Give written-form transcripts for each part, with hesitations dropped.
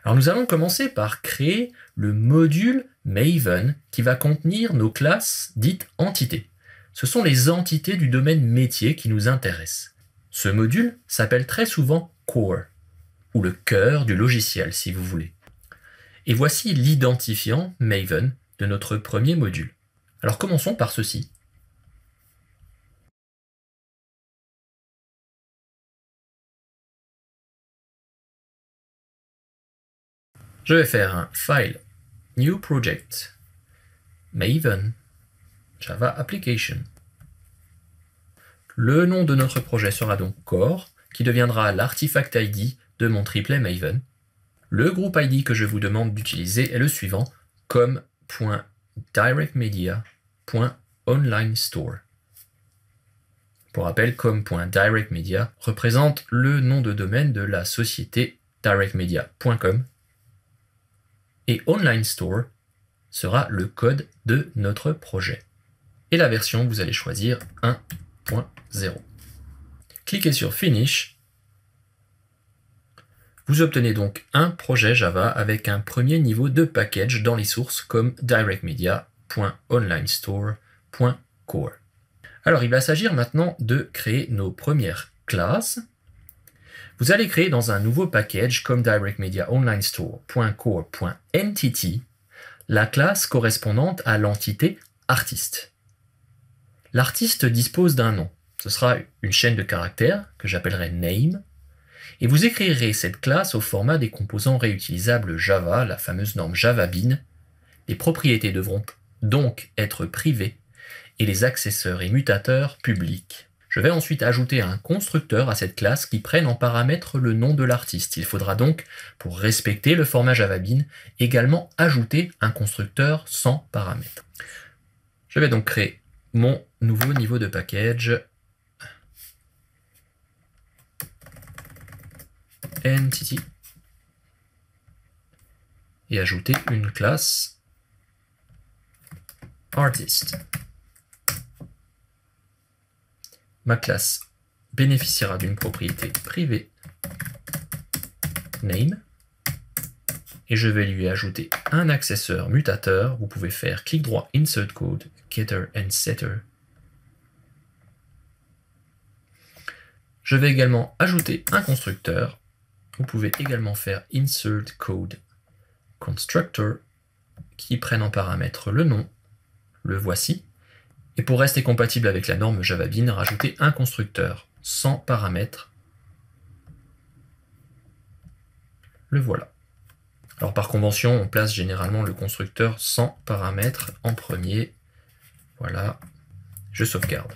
Alors nous allons commencer par créer le module Maven qui va contenir nos classes dites entités. Ce sont les entités du domaine métier qui nous intéressent. Ce module s'appelle très souvent Core, ou le cœur du logiciel si vous voulez. Et voici l'identifiant Maven de notre premier module. Alors commençons par ceci. Je vais faire un File, New Project, Maven, Java Application. Le nom de notre projet sera donc Core, qui deviendra l'artifact ID de mon triplet Maven. Le groupe ID que je vous demande d'utiliser est le suivant, com.directmedia.onlinestore. Pour rappel, com.directmedia représente le nom de domaine de la société directmedia.com et onlinestore sera le code de notre projet. Et la version, vous allez choisir 1.0. Cliquez sur Finish. Vous obtenez donc un projet Java avec un premier niveau de package dans les sources comme directmedia.onlinestore.core. Alors, il va s'agir maintenant de créer nos premières classes. Vous allez créer dans un nouveau package comme directmedia.onlinestore.core.entity la classe correspondante à l'entité artiste. L'artiste dispose d'un nom. Ce sera une chaîne de caractères que j'appellerai name. Et vous écrirez cette classe au format des composants réutilisables Java, la fameuse norme JavaBean. Les propriétés devront donc être privées et les accesseurs et mutateurs publics. Je vais ensuite ajouter un constructeur à cette classe qui prenne en paramètre le nom de l'artiste. Il faudra donc, pour respecter le format JavaBean, également ajouter un constructeur sans paramètre. Je vais donc créer mon nouveau niveau de package entity et ajouter une classe artist. Ma classe bénéficiera d'une propriété privée name et je vais lui ajouter un accesseur mutateur. Vous pouvez faire clic droit insert code getter and setter. Je vais également ajouter un constructeur. Vous pouvez également faire insert code constructor qui prenne en paramètre le nom. Le voici. Et pour rester compatible avec la norme JavaBean, rajouter un constructeur sans paramètre. Le voilà. Alors par convention, on place généralement le constructeur sans paramètre en premier. Voilà, je sauvegarde.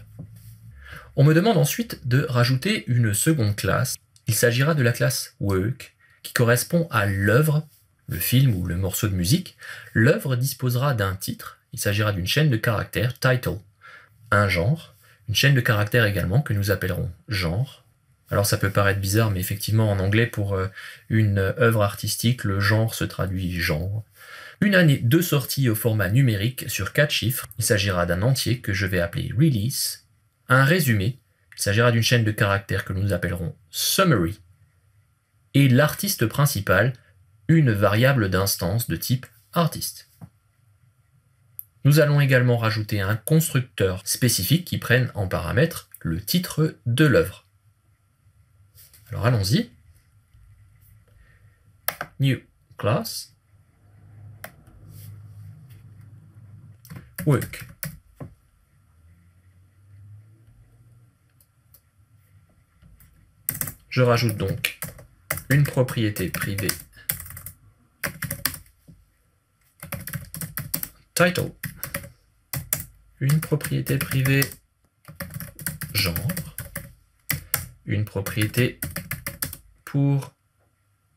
On me demande ensuite de rajouter une seconde classe. Il s'agira de la classe Work qui correspond à l'œuvre, le film ou le morceau de musique. L'œuvre disposera d'un titre. Il s'agira d'une chaîne de caractères, title, un genre, une chaîne de caractères également que nous appellerons genre. Alors ça peut paraître bizarre, mais effectivement en anglais pour une œuvre artistique, le genre se traduit genre. Une année de sortie au format numérique sur 4 chiffres. Il s'agira d'un entier que je vais appeler release. Un résumé. Il s'agira d'une chaîne de caractères que nous appellerons summary. Et l'artiste principal, une variable d'instance de type artist. Nous allons également rajouter un constructeur spécifique qui prenne en paramètre le titre de l'œuvre. Alors allons-y. New class. Work. Je rajoute donc une propriété privée title, une propriété privée genre, une propriété pour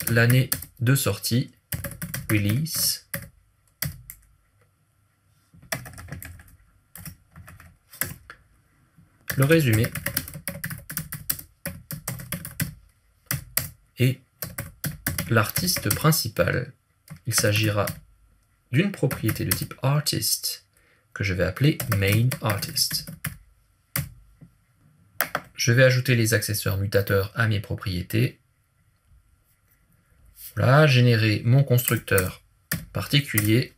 l'année de sortie release, le résumé et l'artiste principal. Il s'agira d'une propriété de type artist que je vais appeler main artist. Je vais ajouter les accessoires mutateurs à mes propriétés. Voilà, générer mon constructeur particulier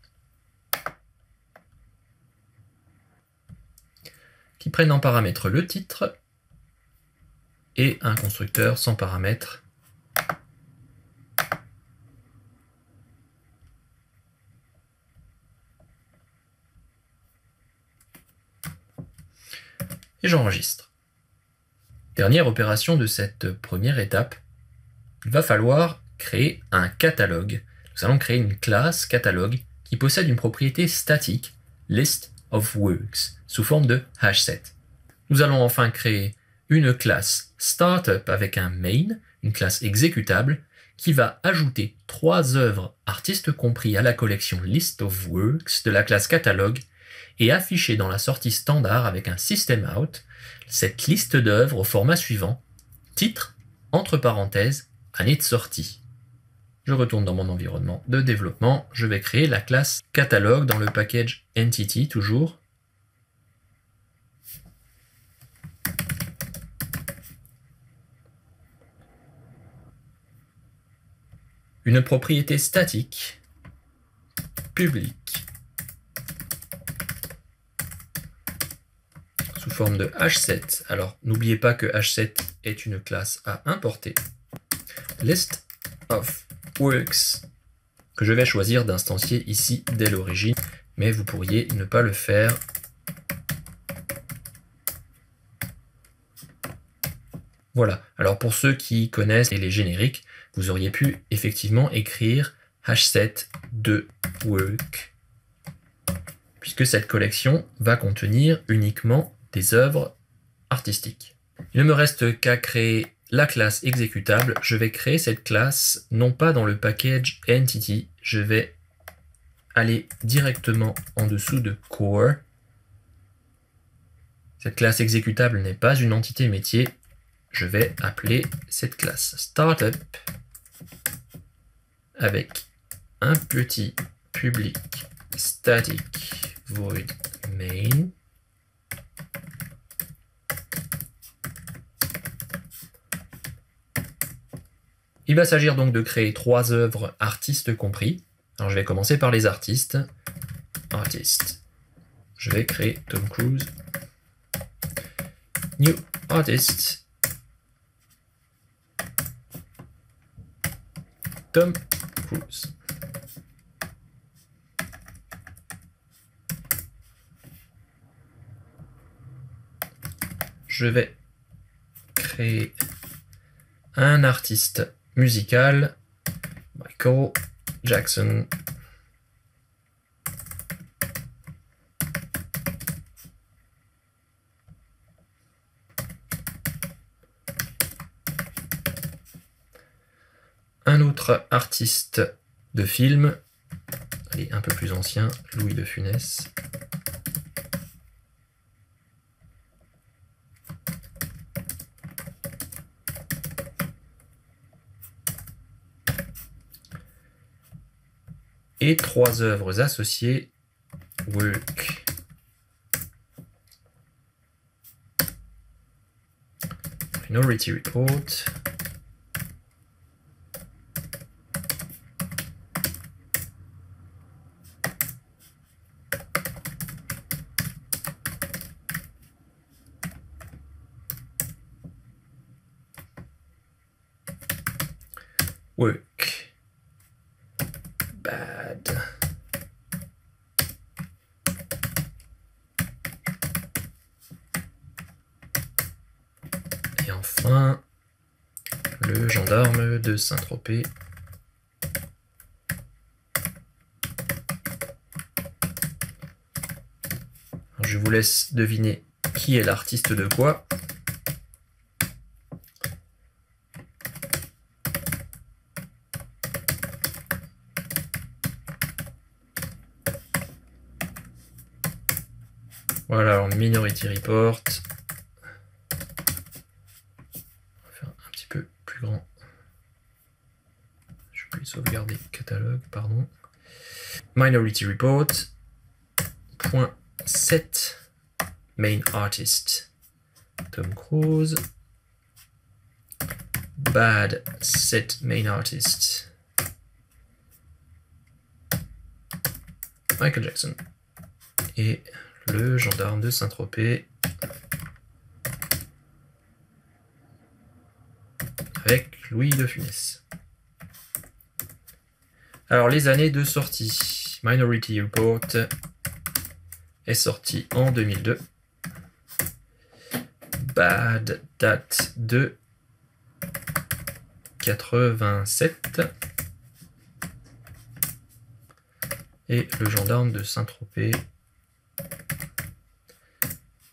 qui prenne en paramètre le titre et un constructeur sans paramètre et j'enregistre. Dernière opération de cette première étape, il va falloir créer un catalogue. Nous allons créer une classe catalogue qui possède une propriété statique list of works sous forme de hashset. Nous allons enfin créer une classe startup avec un main, une classe exécutable, qui va ajouter 3 œuvres artistes compris à la collection list of works de la classe catalogue et afficher dans la sortie standard avec un system out cette liste d'œuvres au format suivant, titre, entre parenthèses, année de sortie. Je retourne dans mon environnement de développement, je vais créer la classe catalogue dans le package entity toujours. Une propriété statique, publique, sous forme de hset. Alors, n'oubliez pas que hset est une classe à importer. List of works, que je vais choisir d'instancier ici dès l'origine, mais vous pourriez ne pas le faire. Voilà, alors pour ceux qui connaissent les génériques, vous auriez pu effectivement écrire hset de work, puisque cette collection va contenir uniquement des œuvres artistiques. Il ne me reste qu'à créer la classe exécutable. Je vais créer cette classe non pas dans le package entity, je vais aller directement en dessous de core. Cette classe exécutable n'est pas une entité métier. Je vais appeler cette classe startup avec un petit public static void main. Il va s'agir donc de créer 3 œuvres artistes compris. Alors je vais commencer par les artistes. Artist. Je vais créer Tom Cruise. New artist. Tom Cruise. Je vais créer un artiste musical, Michael Jackson. Un autre artiste de film, allez, un peu plus ancien, Louis de Funès. Et 3 œuvres associées, work. Minority Report. Work. Bad. Et enfin, le gendarme de Saint-Tropez. Je vous laisse deviner qui est l'artiste de quoi. Voilà, en Minority Report. On va faire un petit peu plus grand. Je vais sauvegarder catalogue, pardon. Minority Report. Point 7. Main artist. Tom Cruise. Bad set main artist. Michael Jackson. Et le gendarme de Saint-Tropez avec Louis de Funès. Alors les années de sortie. Minority Report est sorti en 2002. Bad date de 87. Et le gendarme de Saint-Tropez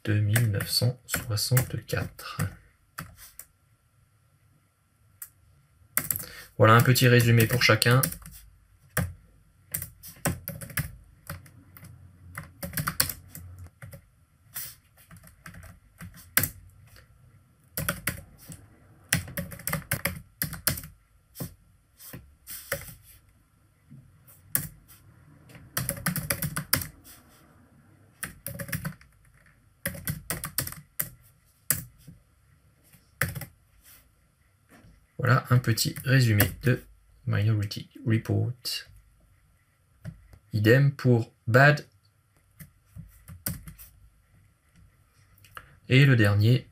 de 1964. Voilà un petit résumé pour chacun. Voilà un petit résumé de Minority Report. Idem pour Bad. Et le dernier.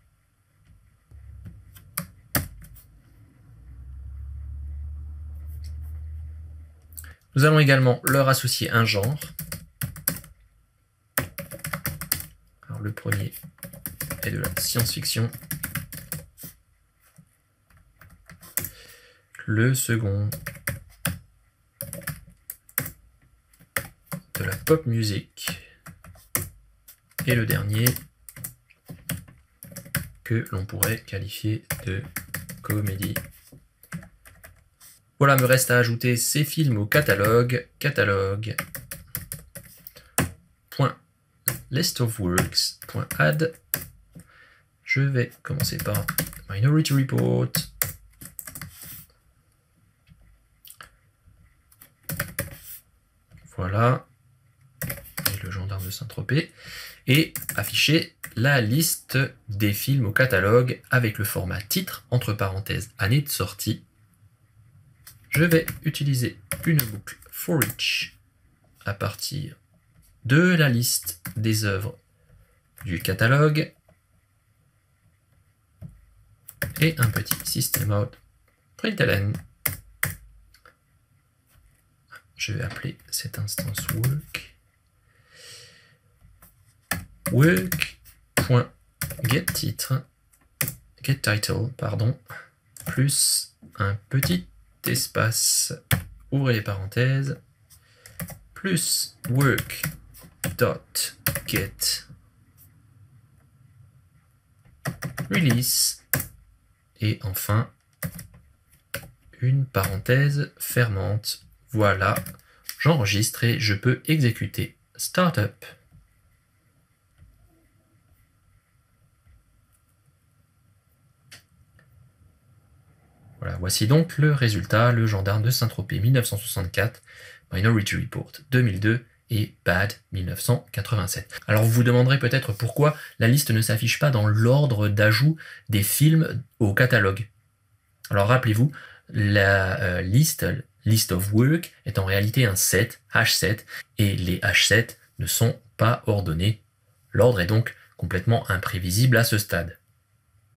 Nous allons également leur associer un genre. Alors le premier est de la science-fiction. Le second de la pop music. Et le dernier que l'on pourrait qualifier de comédie. Voilà, me reste à ajouter ces films au catalogue. Catalogue.listofworks.add. Je vais commencer par Minority Report. Voilà. Et le gendarme de Saint-Tropez. Et afficher la liste des films au catalogue avec le format titre, entre parenthèses, année de sortie. Je vais utiliser une boucle for each à partir de la liste des œuvres du catalogue et un petit system out println. Je vais appeler cette instance work.getTitle, plus un petit espace, ouvrez les parenthèses, plus work.get release, et enfin une parenthèse fermante. Voilà, j'enregistre et je peux exécuter Startup. Voilà, voici donc le résultat, le gendarme de Saint-Tropez 1964, Minority Report 2002 et Bad 1987. Alors vous vous demanderez peut-être pourquoi la liste ne s'affiche pas dans l'ordre d'ajout des films au catalogue. Alors rappelez-vous, la list of work est en réalité un set, H7, et les H7 ne sont pas ordonnés. L'ordre est donc complètement imprévisible à ce stade.